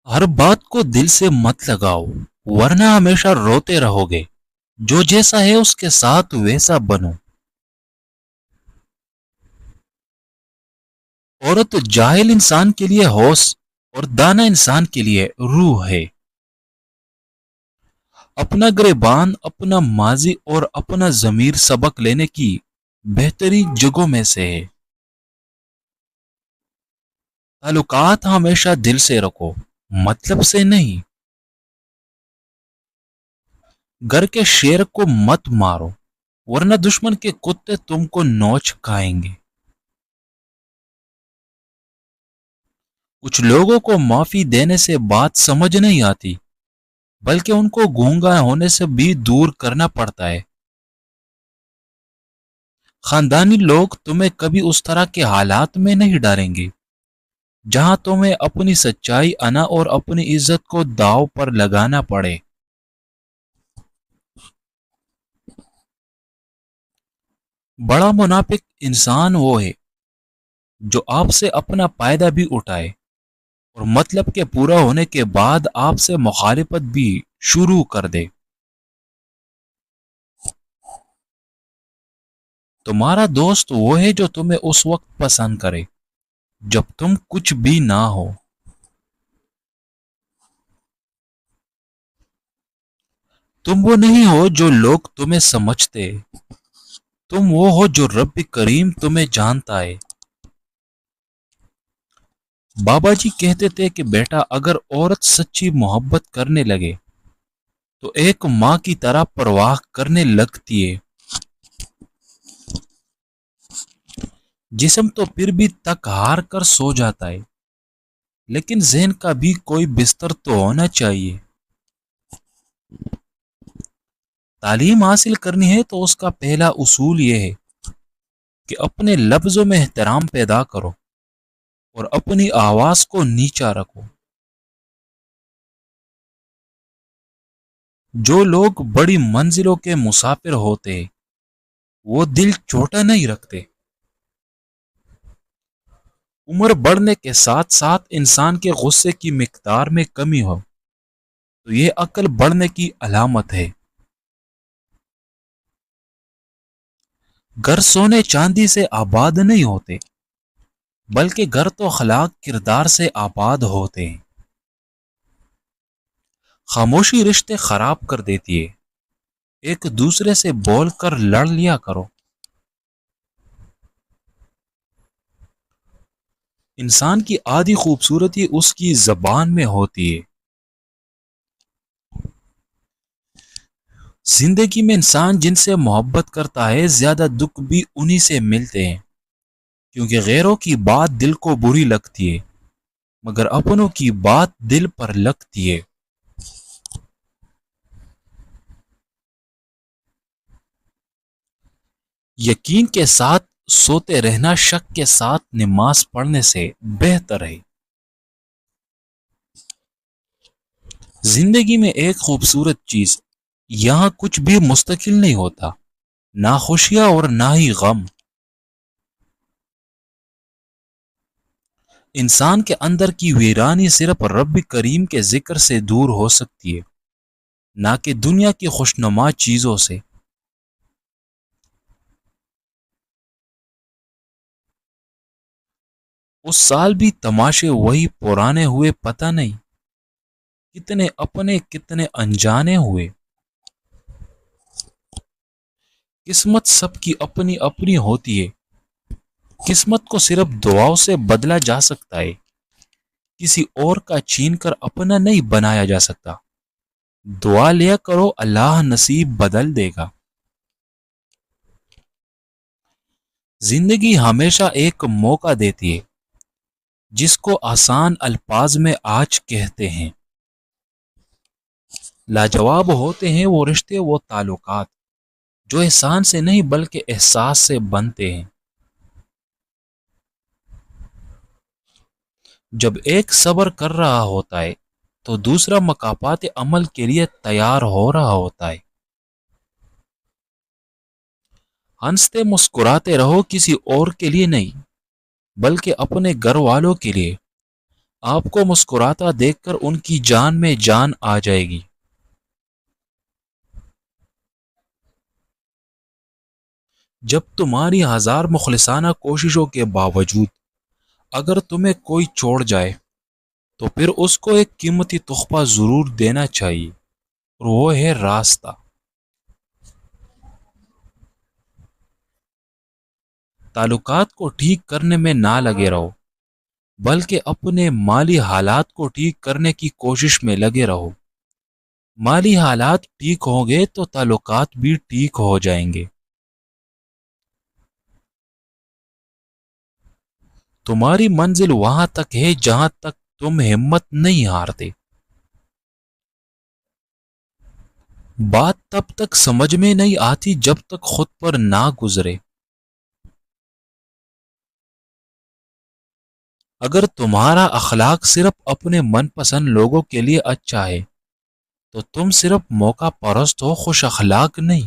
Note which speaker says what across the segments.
Speaker 1: ہر بات کو دل سے مت لگاؤ ورنہ ہمیشہ روتے رہو گے. جو جیسا ہے اس کے ساتھ ویسا بنو. عورت جاہل انسان کے لیے ہوش اور دانا انسان کے لیے روح ہے. اپنا گریبان، اپنا ماضی اور اپنا ضمیر سبق لینے کی بہترین جگہوں میں سے ہے. تعلقات ہمیشہ دل سے رکھو، مطلب سے نہیں. گھر کے شیر کو مت مارو ورنہ دشمن کے کتے تم کو نوچ کھائیں گے. کچھ لوگوں کو معافی دینے سے بات سمجھ نہیں آتی بلکہ ان کو گونگا ہونے سے بھی دور کرنا پڑتا ہے. خاندانی لوگ تمہیں کبھی اس طرح کے حالات میں نہیں ڈالیں گے جہاں تمہیں اپنی سچائی، انا اور اپنی عزت کو داؤ پر لگانا پڑے. بڑا منافق انسان وہ ہے جو آپ سے اپنا فائدہ بھی اٹھائے اور مطلب کے پورا ہونے کے بعد آپ سے مخالفت بھی شروع کر دے. تمہارا دوست وہ ہے جو تمہیں اس وقت پسند کرے جب تم کچھ بھی نہ ہو. تم وہ نہیں ہو جو لوگ تمہیں سمجھتے، تم وہ ہو جو رب کریم تمہیں جانتا ہے. بابا جی کہتے تھے کہ بیٹا، اگر عورت سچی محبت کرنے لگے تو ایک ماں کی طرح پرواہ کرنے لگتی ہے. جسم تو پھر بھی تک ہار کر سو جاتا ہے لیکن ذہن کا بھی کوئی بستر تو ہونا چاہیے. تعلیم حاصل کرنی ہے تو اس کا پہلا اصول یہ ہے کہ اپنے لفظوں میں احترام پیدا کرو اور اپنی آواز کو نیچا رکھو. جو لوگ بڑی منزلوں کے مسافر ہوتے ہیں وہ دل چھوٹا نہیں رکھتے. عمر بڑھنے کے ساتھ ساتھ انسان کے غصے کی مقدار میں کمی ہو تو یہ عقل بڑھنے کی علامت ہے. گھر سونے چاندی سے آباد نہیں ہوتے بلکہ گھر تو اخلاق کردار سے آباد ہوتے ہیں. خاموشی رشتے خراب کر دیتی ہے، ایک دوسرے سے بول کر لڑ لیا کرو. انسان کی آدھی خوبصورتی اس کی زبان میں ہوتی ہے. زندگی میں انسان جن سے محبت کرتا ہے زیادہ دکھ بھی انہی سے ملتے ہیں، کیونکہ غیروں کی بات دل کو بری لگتی ہے مگر اپنوں کی بات دل پر لگتی ہے. یقین کے ساتھ سوتے رہنا شک کے ساتھ نماز پڑھنے سے بہتر ہے. زندگی میں ایک خوبصورت چیز، یہاں کچھ بھی مستقل نہیں ہوتا، نہ خوشیاں اور نہ ہی غم. انسان کے اندر کی ویرانی صرف رب کریم کے ذکر سے دور ہو سکتی ہے، نہ کہ دنیا کی خوشنما چیزوں سے. اس سال بھی تماشے وہی پرانے ہوئے، پتہ نہیں کتنے اپنے کتنے انجانے ہوئے. قسمت سب کی اپنی اپنی ہوتی ہے، قسمت کو صرف دعاؤں سے بدلا جا سکتا ہے، کسی اور کا چھین کر اپنا نہیں بنایا جا سکتا. دعا لیا کرو، اللہ نصیب بدل دے گا. زندگی ہمیشہ ایک موقع دیتی ہے جس کو آسان الفاظ میں آج کہتے ہیں. لاجواب ہوتے ہیں وہ رشتے، وہ تعلقات جو احسان سے نہیں بلکہ احساس سے بنتے ہیں. جب ایک صبر کر رہا ہوتا ہے تو دوسرا مکافات عمل کے لیے تیار ہو رہا ہوتا ہے. ہنستے مسکراتے رہو، کسی اور کے لیے نہیں بلکہ اپنے گھر والوں کے لیے. آپ کو مسکراتا دیکھ کر ان کی جان میں جان آ جائے گی۔ جب تمہاری ہزار مخلصانہ کوششوں کے باوجود اگر تمہیں کوئی چھوڑ جائے تو پھر اس کو ایک قیمتی تحفہ ضرور دینا چاہیے، اور وہ ہے راستہ۔ تعلقات کو ٹھیک کرنے میں نہ لگے رہو، بلکہ اپنے مالی حالات کو ٹھیک کرنے کی کوشش میں لگے رہو۔ مالی حالات ٹھیک ہوں گے تو تعلقات بھی ٹھیک ہو جائیں گے۔ تمہاری منزل وہاں تک ہے جہاں تک تم ہمت نہیں ہارتے۔ بات تب تک سمجھ میں نہیں آتی جب تک خود پر نہ گزرے۔ اگر تمہارا اخلاق صرف اپنے من پسند لوگوں کے لیے اچھا ہے تو تم صرف موقع پرست ہو، خوش اخلاق نہیں۔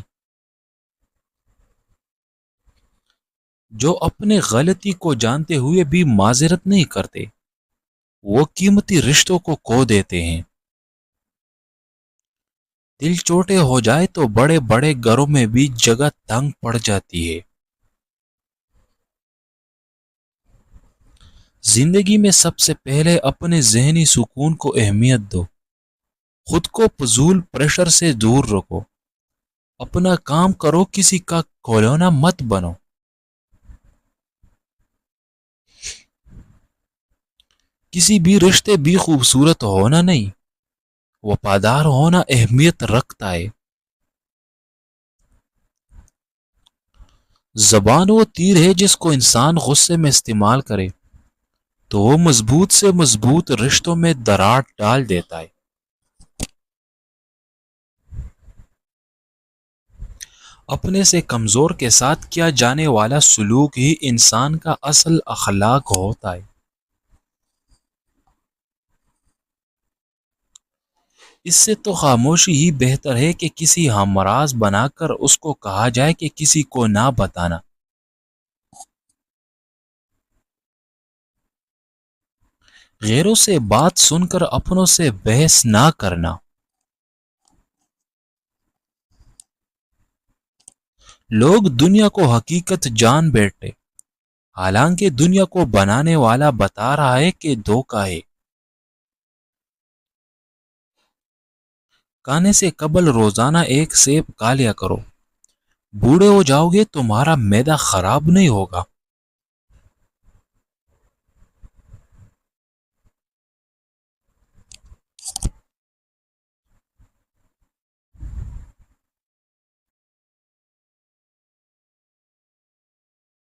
Speaker 1: جو اپنے غلطی کو جانتے ہوئے بھی معذرت نہیں کرتے، وہ قیمتی رشتوں کو کھو دیتے ہیں۔ دل چھوٹے ہو جائے تو بڑے بڑے گھروں میں بھی جگہ تنگ پڑ جاتی ہے۔ زندگی میں سب سے پہلے اپنے ذہنی سکون کو اہمیت دو۔ خود کو فضول پریشر سے دور رکھو۔ اپنا کام کرو، کسی کا کھلونا مت بنو۔ کسی بھی رشتے بھی خوبصورت ہونا نہیں، وفادار ہونا اہمیت رکھتا ہے۔ زبان وہ تیر ہے جس کو انسان غصے میں استعمال کرے تو وہ مضبوط سے مضبوط رشتوں میں دراڑ ڈال دیتا ہے۔ اپنے سے کمزور کے ساتھ کیا جانے والا سلوک ہی انسان کا اصل اخلاق ہوتا ہے۔ اس سے تو خاموشی ہی بہتر ہے کہ کسی ہمراز بنا کر اس کو کہا جائے کہ کسی کو نہ بتانا۔ غیروں سے بات سن کر اپنوں سے بحث نہ کرنا۔ لوگ دنیا کو حقیقت جان بیٹھے، حالانکہ دنیا کو بنانے والا بتا رہا ہے کہ دھوکہ ہے۔ کھانے سے قبل روزانہ ایک سیب کھا لیا کرو، بوڑھے ہو جاؤ گے تمہارا معدہ خراب نہیں ہوگا۔